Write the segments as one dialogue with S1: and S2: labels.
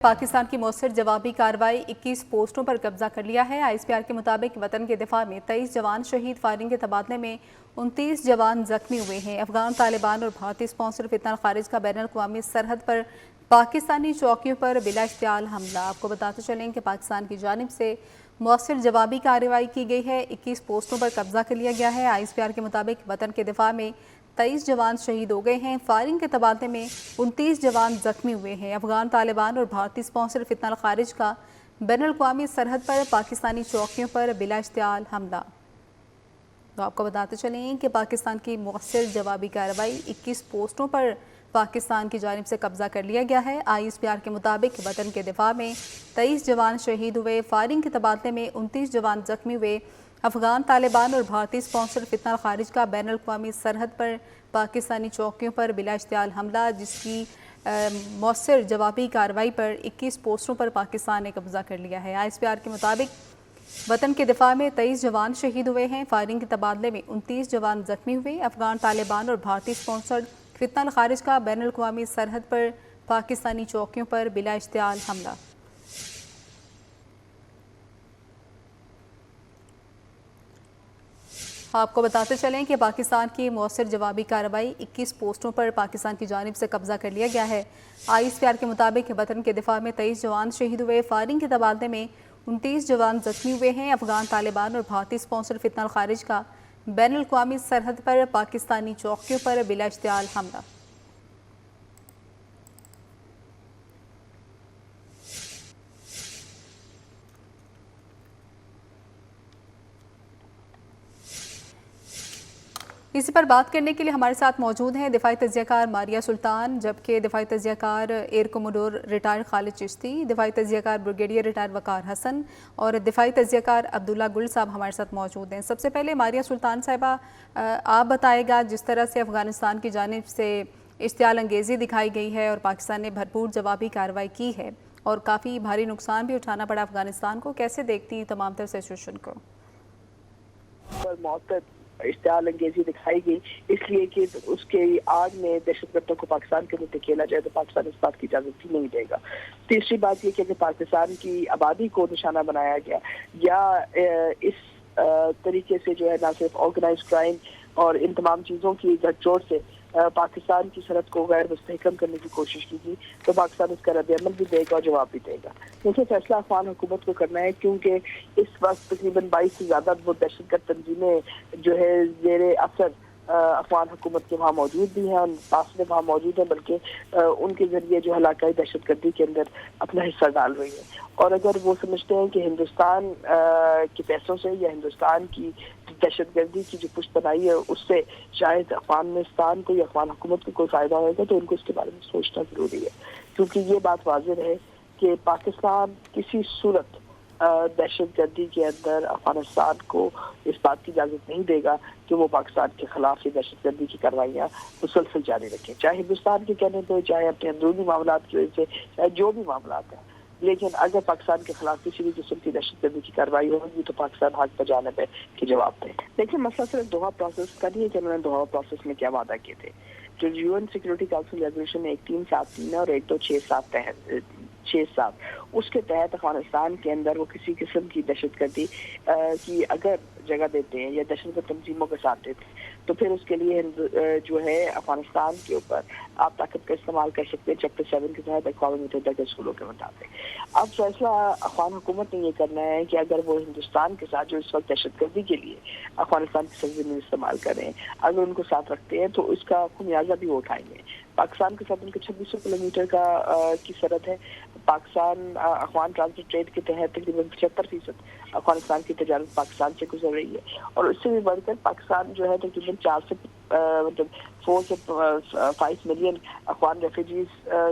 S1: پاکستان کی مؤثر جوابی کارروائی 21 پوسٹوں پر قبضہ کر لیا ہے۔ ISPR کے مطابق وطن کے دفاع میں 23 جوان شہید، فائرنگ کے تبادلے میں 29 جوان زخمی ہوئے ہیں۔ افغان طالبان اور بھارتی اسپانسر فتنہ خارج کا بین الاقوامی سرحد پر پاکستانی چوکیوں پر بلا اشتعال حملہ۔ آپ کو بتاتے چلیں کہ پاکستان کی جانب سے مؤثر جوابی کارروائی کی گئی ہے۔ 21 پوسٹوں پر قبضہ کر لیا گیا ہے۔ ISPR کے مطابق وطن کے دفاع میں 23 جوان شہید ہو گئے ہیں، فائرنگ کے تبادلے میں 29 جوان زخمی ہوئے ہیں۔ افغان طالبان اور بھارتی اسپانسر فتنہ خارج کا بین الاقوامی سرحد پر پاکستانی چوکیوں پر بلا اشتعال حملہ۔ تو آپ کو بتاتے چلیں کہ پاکستان کی مؤثر جوابی کارروائی 21 پوسٹوں پر پاکستان کی جانب سے قبضہ کر لیا گیا ہے۔ ISPR کے مطابق وطن کے دفاع میں 23 جوان شہید ہوئے، فائرنگ کے تبادلے میں 29 جوان زخمی ہوئے۔ افغان طالبان اور بھارتی اسپانسر فتنہ خارج کا بین الاقوامی سرحد پر پاکستانی چوکیوں پر بلا اشتعال حملہ، جس کی مؤثر جوابی کارروائی پر 21 پوسٹوں پر پاکستان نے قبضہ کر لیا ہے۔ ISPR کے مطابق وطن کے دفاع میں 23 جوان شہید ہوئے ہیں، فائرنگ کے تبادلے میں 29 جوان زخمی ہوئے۔ افغان طالبان اور بھارتی اسپانسر فتنہ خارج کا بین الاقوامی سرحد پر پاکستانی چوکیوں پر بلا اشتعال حملہ۔ آپ کو بتاتے چلیں کہ پاکستان کی مؤثر جوابی کارروائی 21 پوسٹوں پر پاکستان کی جانب سے قبضہ کر لیا گیا ہے۔ ISPR کے مطابق وطن کے دفاع میں 23 جوان شہید ہوئے، فائرنگ کے تبادلے میں 29 جوان زخمی ہوئے ہیں۔ افغان طالبان اور بھارتی اسپانسر فتنہ خارج کا بین الاقوامی سرحد پر پاکستانی چوکیوں پر بلا اشتعال حملہ۔ اسی پر بات کرنے کے لیے ہمارے ساتھ موجود ہیں دفاعی تجزیہ کار ماریہ سلطان، جبکہ دفاعی تجزیہ کار ایئر کوموڈور ریٹائر خالد چشتی، دفاعی تجزیہ کار بریگیڈیئر ریٹائر وقار حسن اور دفاعی تجزیہ کار عبداللہ گل صاحب ہمارے ساتھ موجود ہیں۔ سب سے پہلے ماریہ سلطان صاحبہ، آپ بتائے گا جس طرح سے افغانستان کی جانب سے اشتعال انگیزی دکھائی گئی ہے اور پاکستان نے بھرپور جوابی کارروائی کی ہے اور کافی بھاری نقصان بھی اٹھانا پڑا افغانستان کو، کیسے دیکھتی ہیں تمام تر سچویشن کو؟
S2: اشتعال انگیزی دکھائی گئی اس لیے کہ اس کے آگ میں دہشت گردوں کو پاکستان کے اندر دھکیلا جائے تو پاکستان اس بات کی اجازت ہی نہیں دے گا۔ تیسری بات یہ کہ پاکستان کی آبادی کو نشانہ بنایا گیا یا اس طریقے سے جو ہے نہ صرف آرگنائز کرائم اور ان تمام چیزوں کی گھٹ چوٹ سے پاکستان کی سرحد کو غیر مستحکم کرنے کی کوشش کی گئی تو پاکستان اس کا رد عمل بھی دے گا اور جواب بھی دے گا۔ لیکن فیصلہ افغان حکومت کو کرنا ہے، کیونکہ اس وقت تقریباً 22 سے زیادہ وہ دہشت گرد تنظیمیں جو ہے زیر اثر افغان حکومت کے وہاں موجود بھی ہیں اور پاس میں وہاں موجود ہیں، بلکہ ان کے ذریعے جو علاقائی دہشت گردی کے اندر اپنا حصہ ڈال رہی ہیں۔ اور اگر وہ سمجھتے ہیں کہ ہندوستان کے پیسوں سے یا ہندوستان کی دہشت گردی کی جو پشت بنائی ہے اس سے شاید افغانستان کو یا افغان حکومت کو کوئی فائدہ ہوگا تو ان کو اس کے بارے میں سوچنا ضروری ہے، کیونکہ یہ بات واضح ہے کہ پاکستان کسی صورت دہشت گردی کے اندر افغانستان کو اس بات کی اجازت نہیں دے گا کہ وہ پاکستان کے خلاف یہ دہشت گردی کی کارروائیاں مسلسل جاری رکھیں، چاہے ہندوستان کے کہنے پہ، چاہے اپنے اندرونی معاملات کی وجہ سے، چاہے جو بھی معاملات ہیں۔ لیکن اگر پاکستان کے خلاف کسی بھی قسم کی دہشت گردی کی کارروائی ہوگی تو پاکستان حق پر جانب ہے کہ جواب دے۔ لیکن مسئلہ صرف دوحہ پروسیس کا نہیں ہے کہ انہوں نے دوحہ پروسیس میں کیا وعدہ کیے تھے۔ جو UN سیکورٹی کونسل ریزولوشن 1373 ہے اور 1267 اس کے تحت افغانستان کے اندر وہ کسی قسم کی دہشت گردی کی اگر جگہ دیتے ہیں یا دہشت گرد تنظیموں کے ساتھ دیتے ہیں تو پھر اس کے لیے جو ہے افغانستان کے اوپر آپ طاقت کا استعمال کر سکتے ہیں چیپٹر 7 کے تحت اقوام متحدہ کے اصولوں کے مطابق۔ اب فیصلہ افغان حکومت نے یہ کرنا ہے کہ اگر وہ ہندوستان کے ساتھ جو اس وقت دہشت گردی کے لیے افغانستان کی سرزمین استعمال کریں، اگر ان کو ساتھ رکھتے ہیں تو اس کا خمیازہ بھی وہ اٹھائیں گے۔ پاکستان کے ساتھ ان کا 2600 کلومیٹر کی سرحد ہے۔ پاکستان افغان ٹرانزٹ ٹریڈ کے تحت تقریباً 75% افغانستان کی تجارت پاکستان سے گزر رہی ہے اور اس سے بھی بڑھ کر پاکستان جو ہے تقریباً 4 سے 5 ملین افغان ریفیوجیز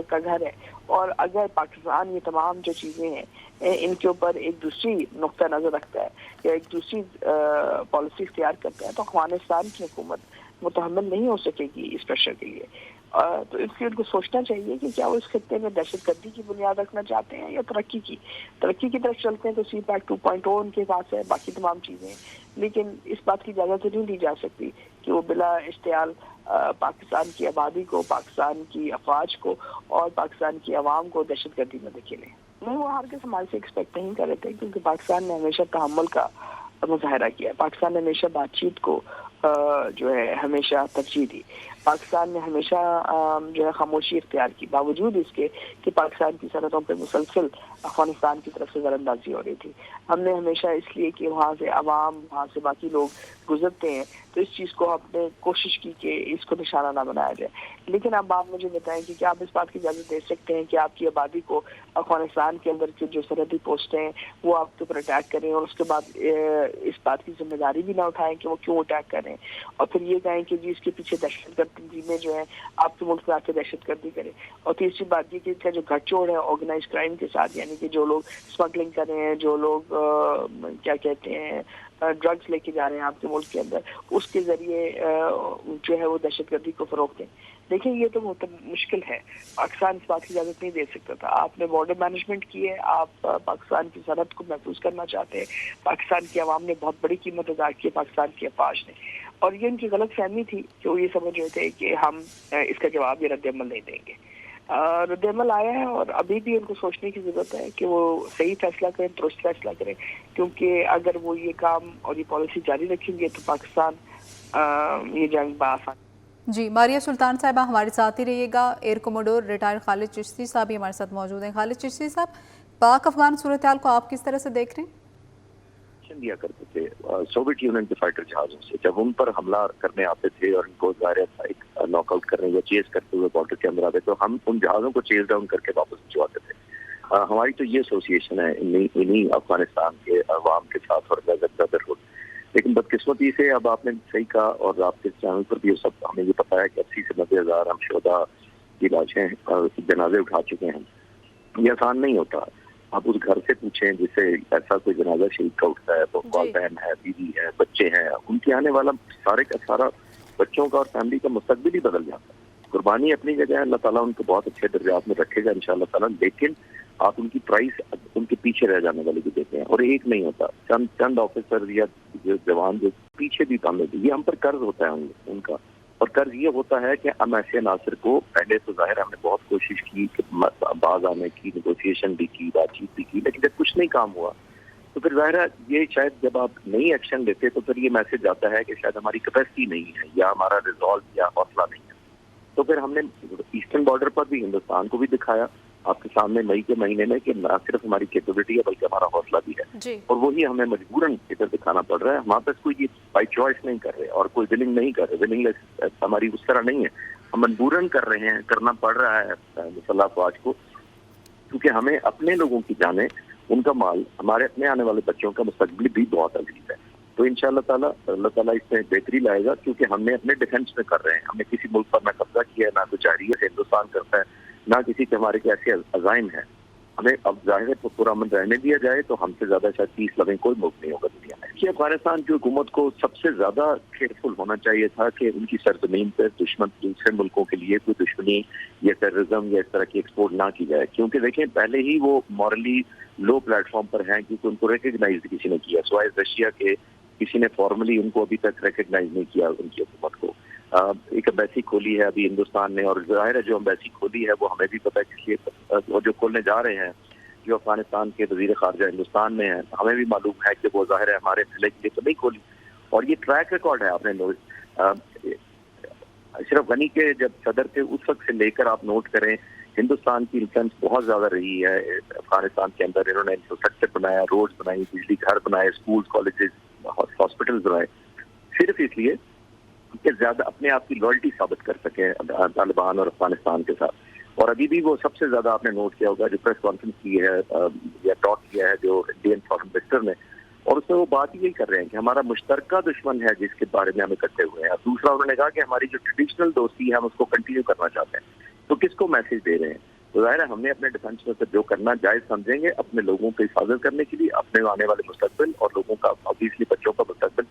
S2: کا گھر ہے۔ اور اگر پاکستان یہ تمام جو چیزیں ہیں ان کے اوپر ایک دوسری نقطہ نظر رکھتا ہے یا ایک دوسری پالیسی اختیار کرتا ہے تو افغانستان کی حکومت متحمل نہیں ہو سکے گی اس پریشر کے لیے۔ تو اس لیے ان کو سوچنا چاہیے کہ کیا وہ اس خطے میں دہشت گردی کی بنیاد رکھنا چاہتے ہیں یا ترقی کی طرف چلتے ہیں تو CPAC 2.0 ان کے پاس ہے، باقی تمام چیزیں، لیکن اس بات کی اجازت نہیں دی جا سکتی کہ وہ بلا اشتعال پاکستان کی آبادی کو، پاکستان کی افواج کو اور پاکستان کی عوام کو دہشت گردی میں دھکیلیں۔ نہیں، وہ ہرگز ہمارے سے ایکسپیکٹ نہیں کر رہے تھے، کیونکہ پاکستان نے ہمیشہ تحمل کا مظاہرہ کیا، پاکستان نے ہمیشہ بات چیت کو جو ہے ہمیشہ ترجیح دی، پاکستان نے ہمیشہ جو ہے خاموشی اختیار کی، باوجود اس کے کہ پاکستان کی سرحدوں پہ مسلسل افغانستان کی طرف سے زراندازی ہو رہی تھی۔ ہم نے ہمیشہ اس لیے کہ وہاں سے عوام، وہاں سے باقی لوگ گزرتے ہیں، تو اس چیز کو ہم نے کوشش کی کہ اس کو نشانہ نہ بنایا جائے۔ لیکن اب آپ مجھے بتائیں کہ کیا آپ اس بات کی اجازت دے سکتے ہیں کہ آپ کی آبادی کو افغانستان کے اندر کی جو سرحدی پوسٹیں ہیں وہ آپ کے اوپر اٹیک کریں اور اس کے بعد اس بات کی ذمہ داری بھی نہ اٹھائیں کہ وہ کیوں اٹیک کریں، اور پھر یہ کہیں کہ جی اس کے پیچھے دہشت گردی میں جو ہے آپ کے ملک میں آ کے دہشت گردی کریں۔ اور تیسری بات یہ کہ اس کا جو گھٹجوڑ ہے آرگنائز کرائم کے ساتھ، یعنی کہ جو لوگ اسمگلنگ کر رہے ہیں، جو لوگ کیا کہتے ہیں ڈرگز لے کے جا رہے ہیں آپ کے ملک کے اندر، اس کے ذریعے جو ہے وہ دہشت گردی کو فروغ دیں۔ دیکھیں یہ تو بہت مشکل ہے، پاکستان اس بات کی اجازت نہیں دے سکتا تھا۔ آپ نے بارڈر مینجمنٹ کی ہے، آپ پاکستان کی سرحد کو محفوظ کرنا چاہتے ہیں، پاکستان کی عوام نے بہت بڑی قیمت ادا کی ہے، پاکستان کی افواج نے، اور یہ ان کی غلط فہمی تھی کہ وہ یہ سمجھ رہے تھے کہ ہم اس کا جواب یا رد عمل نہیں دیں گے۔ رد عمل آیا ہے اور ابھی بھی ان کو سوچنے کی ضرورت ہے کہ وہ صحیح فیصلہ کریں، درست فیصلہ کریں، کیونکہ اگر وہ یہ کام اور یہ پالیسی جاری رکھیں گے تو پاکستان یہ جنگ بآسان۔
S1: جی، ماریہ سلطان صاحبہ ہمارے ساتھ ہی رہیے گا۔ ایئر کوموڈور ریٹائر خالد چشتی صاحب بھی ہمارے ساتھ موجود ہیں۔ خالد چشتی صاحب، پاک افغان صورتحال کو آپ کس طرح سے دیکھ رہے ہیں؟
S3: دیا کرتے تھے سوویت یونین کے فائٹر جہازوں سے، جب ان پر حملہ کرنے آتے تھے اور ان کو ظاہر ایک ناک آؤٹ کرنے یا چیز کرتے ہوئے بارڈر کے اندر آتے تو ہم ان جہازوں کو چیز ڈاؤن کر کے واپس بھجواتے تھے۔ ہماری تو یہ ایسوسیشن ہے انہی افغانستان کے عوام کے ساتھ اور بردرہڈ۔ لیکن بدقسمتی سے اب آپ نے صحیح کہا اور آپ کے چینل پر بھی سب ہمیں یہ پتا ہے کہ 80 سے 90 ہزار ہم شہداء کی لاشیں جنازے اٹھا چکے ہیں۔ یہ آسان نہیں ہوتا۔ آپ اس گھر سے پوچھیں جس سے ایسا کوئی جنازہ شہید کا اٹھتا ہے، تو والدین ہے، بیوی ہے، بچے ہیں، ان کے آنے والا سارے کا سارا بچوں کا اور فیملی کا مستقبل ہی بدل جاتا ہے۔ قربانی اپنی جگہ ہے، اللہ تعالیٰ ان کو بہت اچھے درجات میں رکھے گا انشاءاللہ تعالیٰ، لیکن آپ ان کی پرائس ان کے پیچھے رہ جانے والے بھی دیتے ہیں، اور ایک نہیں ہوتا، چند آفیسر یا جوان جو پیچھے بھی کام لیتے، یہ ہم پر قرض ہوتا ہے ان کا، اور قرض یہ ہوتا ہے کہ ہم ایسے عناصر کو پہلے تو ظاہر ہم نے بہت کوشش کی کہ باز آنے کی، نیگوسیشن بھی کی، بات چیت بھی کی، لیکن جب کچھ نہیں کام ہوا تو پھر ظاہر ہے یہ شاید جب آپ نئی ایکشن لیتے تو پھر یہ میسج آتا ہے کہ شاید ہماری کیپیسٹی نہیں ہے یا ہمارا ریزالو یا حوصلہ نہیں ہے۔ تو پھر ہم نے ایسٹرن بارڈر پر بھی ہندوستان کو بھی دکھایا آپ کے سامنے مئی کے مہینے میں کہ نہ صرف ہماری کیپیبلٹی ہے بلکہ ہمارا حوصلہ بھی ہے، اور وہی ہمیں مجبوراً ادھر دکھانا پڑ رہا ہے۔ ہمارے پاس کوئی بائی چوائس نہیں کر رہے اور کوئی ولنگ نہیں کر رہے، ولنگ ہماری اس طرح نہیں ہے، ہم مجبوراً کر رہے ہیں، کرنا پڑ رہا ہے مسلح افواج کو، کیونکہ ہمیں اپنے لوگوں کی جانیں، ان کا مال، ہمارے اپنے آنے والے بچوں کا مستقبل بھی بہت عزیز ہے۔ تو انشاءاللہ تعالیٰ اللہ تعالیٰ اس میں بہتری لائے گا، کیونکہ ہم نے اپنے ڈیفینس میں کر رہے ہیں، ہم نے کسی ملک پر نہ قبضہ کیا ہے، نہ کچھ جارحیت ہندوستان کرتا ہے، نہ کسی کے ہمارے کے ایسے عزائم ہیں۔ ہمیں اب ظاہر ہے پرامن رہنے دیا جائے تو ہم سے زیادہ شاید 30 لمحے کوئی ملک نہیں ہوگا دنیا میں۔ کہ افغانستان کی حکومت کو سب سے زیادہ کیئرفل ہونا چاہیے تھا کہ ان کی سرزمین پر دشمن دوسرے ملکوں کے لیے کوئی دشمنی یا ٹیررزم یا اس طرح کی ایکسپورٹ نہ کی جائے، کیونکہ دیکھیں پہلے ہی وہ مورلی لو پلیٹ فارم پر ہیں، کیونکہ ان کو ریکگنائز کسی نے کیا، سوائے رشیا کے کسی نے فارملی ان کو ابھی تک ریکگنائز نہیں کیا ان کی حکومت کو۔ ایک امبیسی کھولی ہے ابھی ہندوستان نے، اور ظاہر ہے جو امبیسی کھولی ہے وہ ہمیں بھی پتہ ہے کس لیے، اور جو کھولنے جا رہے ہیں جو افغانستان کے وزیر خارجہ ہندوستان میں ہیں، ہمیں بھی معلوم ہے کہ وہ ظاہر ہے ہمارے بھلے کے لیے تو نہیں کھولی، اور یہ ٹریک ریکارڈ ہے۔ آپ نے اشرف غنی کے جب صدر تھے اس وقت سے لے کر آپ نوٹ کریں، ہندوستان کی انفلوئنس بہت زیادہ رہی ہے افغانستان کے اندر۔ انہوں نے انفراسٹرکچر بنایا، روڈز بنائی، بجلی گھر بنائے، اسکول کالجز ہاسپٹل بنائے، صرف اس لیے کہ زیادہ اپنے آپ کی لائلٹی ثابت کر سکیں طالبان اور افغانستان کے ساتھ۔ اور ابھی بھی وہ سب سے زیادہ آپ نے نوٹ کیا ہوگا جو پریس کانفرنس کی ہے یا ٹاک کیا ہے جو انڈین فارن منسٹر نے، اور اس میں وہ بات یہی کر رہے ہیں کہ ہمارا مشترکہ دشمن ہے جس کے بارے میں ہم اکٹھے ہوئے ہیں۔ دوسرا انہوں نے کہا کہ ہماری جو ٹریڈیشنل دوستی ہے ہم اس کو کنٹینیو کرنا چاہتے ہیں۔ تو کس کو میسج دے رہے ہیں؟ تو ظاہر ہے ہم نے اپنے ڈیفینس میں جو کرنا جائز سمجھیں گے اپنے لوگوں کی حفاظت کرنے کے لیے، اپنے آنے والے مستقبل اور لوگوں کا obviously بچوں کا مستقبل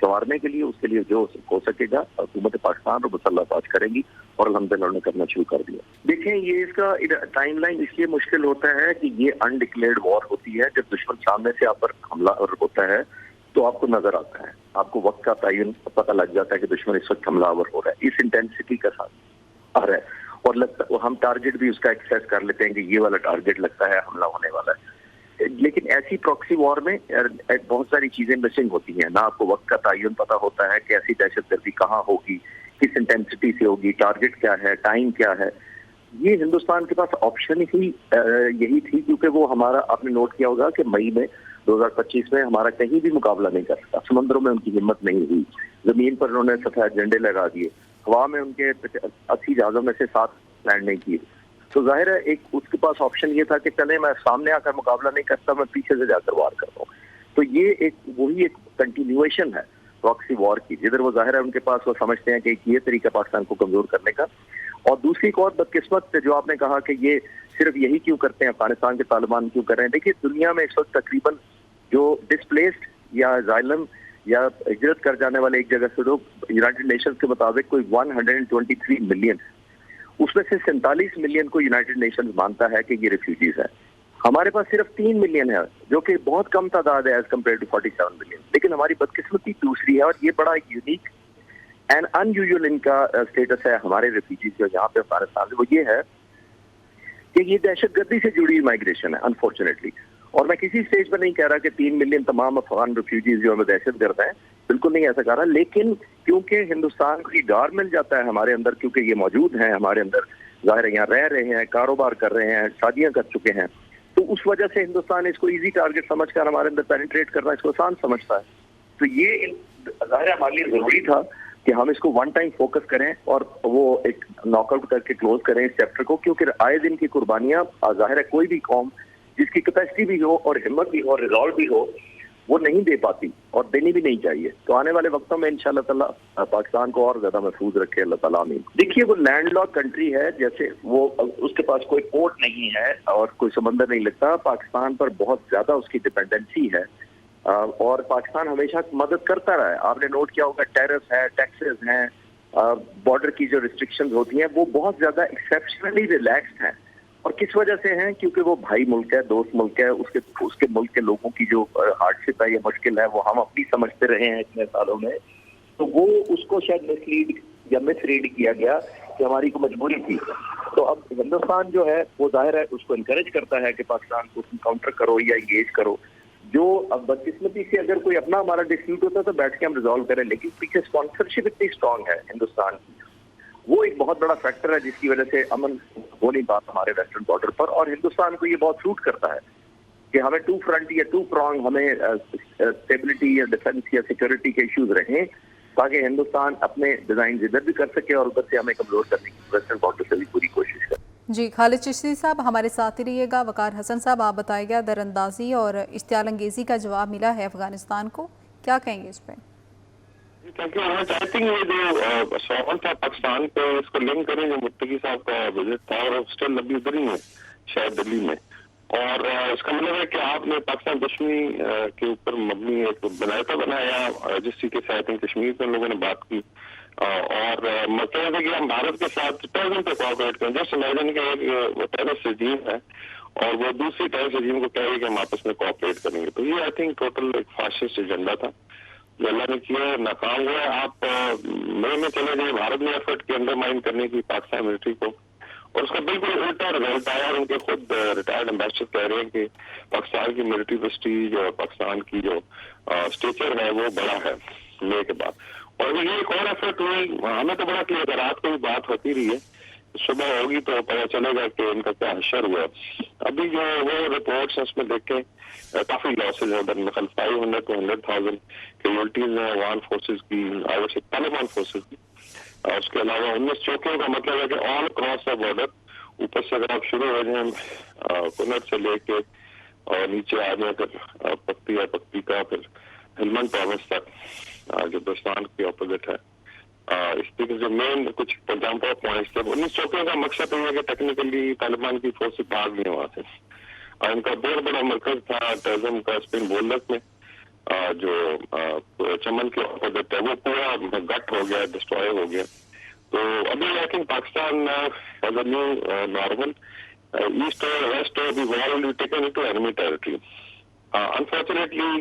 S3: سنوارنے کے لیے، اس کے لیے جو ہو سکے گا حکومت پاکستان اور مسلح افواج کریں گی، اور الحمدللہ انہوں نے کرنا شروع کر دیا۔ دیکھیں یہ اس کا ٹائم لائن اس لیے مشکل ہوتا ہے کہ یہ انڈکلیئرڈ وار ہوتی ہے، جب دشمن سامنے سے آپ پر حملہ ہوتا ہے تو آپ کو نظر آتا ہے، آپ کو وقت کا تعین پتہ لگ جاتا ہے کہ دشمن اس وقت حملہ آور ہو رہا ہے، اس انٹینسٹی کے ساتھ آ رہا ہے، اور لگتا ہم ٹارگٹ بھی اس کا ایکسیس کر لیتے ہیں کہ یہ والا ٹارگٹ لگتا ہے حملہ ہونے والا ہے. لیکن ایسی پراکسی وار میں بہت ساری چیزیں مسنگ ہوتی ہیں. نہ آپ کو وقت کا تعین پتہ ہوتا ہے کہ ایسی دہشت گردی کہاں ہوگی، کس انٹینسٹی سے ہوگی، ٹارگٹ کیا ہے، ٹائم کیا ہے. یہ ہندوستان کے پاس آپشن ہی یہی تھی، کیونکہ وہ ہمارا آپ نے نوٹ کیا ہوگا کہ مئی میں 2025 میں ہمارا کہیں بھی مقابلہ نہیں کر سکتا. سمندروں میں ان کی ہمت نہیں ہوئی، زمین پر انہوں نے سفید جھنڈے لگا دیے، ہوا میں ان کے 80 جہازوں میں سے 7 لینڈ نہیں کیے. تو ظاہر ہے ایک اس کے پاس آپشن یہ تھا کہ چلے میں سامنے آ کر مقابلہ نہیں کرتا، میں پیچھے سے جا کر وار کرتا ہوں. تو یہ ایک وہی ایک کنٹینیویشن ہے پراکسی وار کی، جدھر وہ ظاہر ہے ان کے پاس وہ سمجھتے ہیں کہ یہ طریقہ پاکستان کو کمزور کرنے کا. اور دوسری ایک اور بدقسمت جو آپ نے کہا کہ یہ صرف یہی کیوں کرتے ہیں، افغانستان کے طالبان کیوں کر رہے ہیں. دیکھیے دنیا میں اس وقت تقریباً جو ڈسپلیسڈ یا زائلم یا ہجرت کر جانے والے ایک جگہ سے لوگ یونائٹڈ نیشنز کے مطابق کوئی 123 ملین، اس میں سے 47 ملین کو یونائٹڈ نیشنز مانتا ہے کہ یہ ریفیوجیز ہیں. ہمارے پاس صرف 3 ملین ہے، جو کہ بہت کم تعداد ہے ایز کمپیئر ٹو 47 ملین. لیکن ہماری بدقسمتی دوسری ہے، اور یہ بڑا یونیک اینڈ ان یوزول ان کا اسٹیٹس ہے ہمارے ریفیوجیز جو یہاں پہ افغانستان میں، وہ یہ ہے کہ یہ دہشت گردی سے جڑی مائگریشن ہے انفارچونیٹلی. اور میں کسی سٹیج پر نہیں کہہ رہا کہ 3 ملین تمام افغان ریفیوجیز جو ہمیں دہشت گرد ہیں، بالکل نہیں ایسا کہہ رہا. لیکن کیونکہ ہندوستان کو یہ ڈار مل جاتا ہے ہمارے اندر، کیونکہ یہ موجود ہیں ہمارے اندر، ظاہر ہے یہاں رہ رہے ہیں، کاروبار کر رہے ہیں، شادیاں کر چکے ہیں، تو اس وجہ سے ہندوستان اس کو ایزی ٹارگٹ سمجھ کر ہمارے اندر پینیٹریٹ کرنا اس کو آسان سمجھتا ہے. تو یہ ظاہر ہے ہمارے لیے ضروری تھا کہ ہم اس کو ون ٹائم فوکس کریں اور وہ ایک ناک آؤٹ کر کے کلوز کریں اس چیپٹر کو. کیونکہ آئے دن کی قربانیاں ظاہر ہے کوئی بھی قوم جس کی کیپیسٹی بھی ہو اور ہمت بھی ہو اور ریزالو بھی ہو، وہ نہیں دے پاتی اور دینی بھی نہیں چاہیے. تو آنے والے وقتوں میں انشاءاللہ تعالیٰ پاکستان کو اور زیادہ محفوظ رکھے اللہ تعالیٰ. آمین. دیکھیے وہ لینڈ لاک کنٹری ہے، جیسے وہ اس کے پاس کوئی پورٹ نہیں ہے اور کوئی سمندر نہیں لگتا. پاکستان پر بہت زیادہ اس کی ڈپینڈنسی ہے، اور پاکستان ہمیشہ مدد کرتا رہا ہے. آپ نے نوٹ کیا ہوگا ٹیرف ہے، ٹیکسز ہیں، بارڈر کی جو ریسٹرکشنز ہوتی ہیں وہ بہت زیادہ ایکسیپشنلی ریلیکسڈ ہیں. اور کس وجہ سے ہیں؟ کیونکہ وہ بھائی ملک ہے، دوست ملک ہے. اس کے ملک کے لوگوں کی جو ہارڈشپ ہے یا مشکل ہے وہ ہم اپنی سمجھتے رہے ہیں اتنے سالوں میں. تو وہ اس کو شاید مس ریڈ کیا گیا کہ ہماری کو مجبوری تھی. تو اب ہندوستان جو ہے وہ ظاہر ہے اس کو انکریج کرتا ہے کہ پاکستان کو کاؤنٹر کرو یا انگیج کرو. جو اب بدقسمتی سے اگر کوئی اپنا ہمارا ڈسپیوٹ ہوتا ہے تو بیٹھ کے ہم ریزالو کریں، لیکن پیچھے اسپانسرشپ اتنی اسٹرانگ ہے ہندوستان کی، وہ ایک بہت بڑا فیکٹر ہے جس کی وجہ سے امن ہو نہیں پاتا ہمارے ویسٹرن بارڈر پر. اور ہندوستان کو یہ بہت سوٹ کرتا ہے کہ ہمیں 2 فرنٹ یا 2 پرانگ ہمیں اسٹیبلٹی یا ڈیفنس یا سیکورٹی کے ایشوز رہیں، تاکہ ہندوستان اپنے ڈیزائن ادھر بھی کر سکے اور ادھر سے ہمیں کمزور کرنے کی ویسٹرن بارڈر سے بھی پوری کوشش کرے.
S1: جی خالد چشتی صاحب ہمارے ساتھ ہی رہیے گا. وقار حسن صاحب آپ بتائے گا در اندازی اور اشتعال انگیزی کا جواب ملا ہے افغانستان کو، کیا کہیں گے اس پہ؟
S4: Thank you. میں چاہتی ہوں یہ جو سوال تھا پاکستان پہ اس کو لنک کریں جو متقی صاحب کا وزٹ تھا، اور اسٹل ابھی ادھر ہی ہے شاید دلی میں. اور اس کا مطلب ہے کہ آپ نے پاکستان دشمنی کے اوپر مبنی ایک بنایا جس طریقے سے آئی تھنک کشمیر پہ لوگوں نے بات کی. اور مطلب ہے کہ ہم بھارت کے ساتھ ٹیررزم پہ کوآپریٹ کریں. جیسے امیجن کہ وہ ٹیررسٹ رجیم ہے اور وہ دوسری ٹیررسٹ رجیم کو کہہ رہی کہ ہم آپس میں کوآپریٹ کریں گے. تو یہ آئی تھنک ٹوٹل ایک فاشسٹ ایجنڈا تھا جو اللہ نے کیا ہے، ناکام ہوا ہے. آپ مئی میں چلے جائیں، بھارت نے ایفرٹ کی انڈر مائن کرنے کی پاکستان ملٹری کو، اور اس کا بالکل الٹا رزلٹ آیا. ان کے خود ریٹائرڈ امبیسڈر کہہ رہے ہیں کہ پاکستان کی ملٹری پرسٹیج اور پاکستان کی جو اسٹیچر ہے وہ بڑا ہے لے کے بعد. اور یہ ایک اور ایفرٹ ہوئی، ہمیں تو بڑا کلیئر، رات کو بھی بات ہوتی رہی ہے، صبح ہوگی تو پتہ چلے گا کہ ان کا کیا حشر ہوا. ابھی جو وہ رپورٹس اس میں دیکھیں کافی لاسز ہیں، درمخل 500 to 100,000 کیجولٹیز ہیں افغان فورسز کی، طالبان فورسز کی. اس کے علاوہ 19 چوکیوں کا مطلب ہے کہ آل کراس دا بارڈر. اوپر سے اگر آپ شروع ہو جائیں کنر سے لے کے اور نیچے آ جائیں پھر پکتی کا پھر ہلمند پروونس تک جو بلوچستان کے اپوزٹ ہے. اس طریقے سے مین کچھ جمپ آف پوائنٹس تھے. 19 چوکیوں کا مقصد یہ ہے کہ ٹیکنیکلی طالبان کی فورسز بھاگ گئی وہاں سے. ان کا بہت بڑا مرکز تھا ٹیررزم کا اسپن بولدک میں، جو چمن کے اپوزٹ ہے، وہ پورا گٹ ہو گیا، ڈسٹروائے ہو گیا. تو ابھی I think Pakistan is a new normal east اور west taken into enemy territory. Unfortunately